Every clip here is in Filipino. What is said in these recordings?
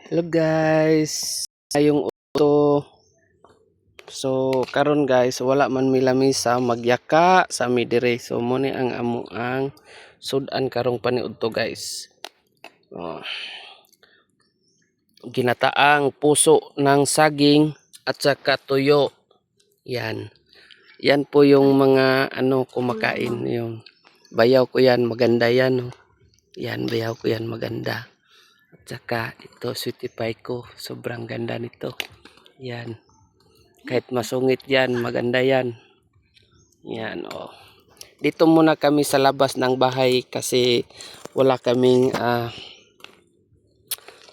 Hello guys, ayong uto. So karon guys, wala man mi lamisa magyaka sa mi dire. So mo ni ang amuang sudan karong paniudto guys. Oh, ginataang puso ng saging at saka tuyo. Yan. Yan po yung mga kumakain yung bayaw ko yan, maganda yan. Oh. Yan, bayaw ko yan, maganda. At saka ito, sweetie pie ko. Sobrang ganda nito. Yan. Kahit masungit yan, maganda yan. Yan, oh. Dito muna kami sa labas ng bahay kasi wala kaming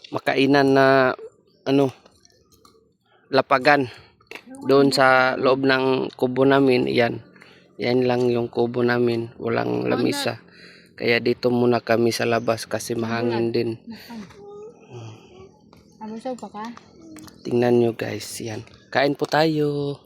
makainan na lapagan. Doon sa loob ng kubo namin, yan. Yan lang yung kubo namin. Walang lamisa. Kaya dito muna kami sa labas kasi mahangin din. Abusaw pa ka? Tingnan nyo guys, yan. Kain po tayo.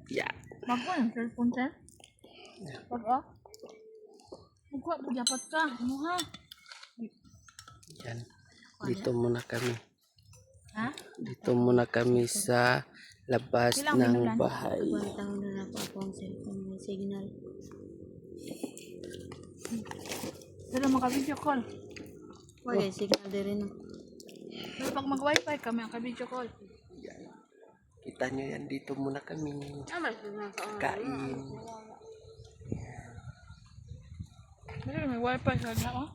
Yeah. Magwa yung cellphone sir? Pag magwa po dapat ka. Ano ha? Yan. Dito muna kami. Ha? Dito muna kami sa labas ng bahay. Taon na ako ang cellphone may signal. Pero maka-video call. Wala signal din rin. Pero pag mag-wifi kami ang ka-video call. Yan. Kita nyo yan. Dito muna kami. Kain. Pero may wifi sa na oh.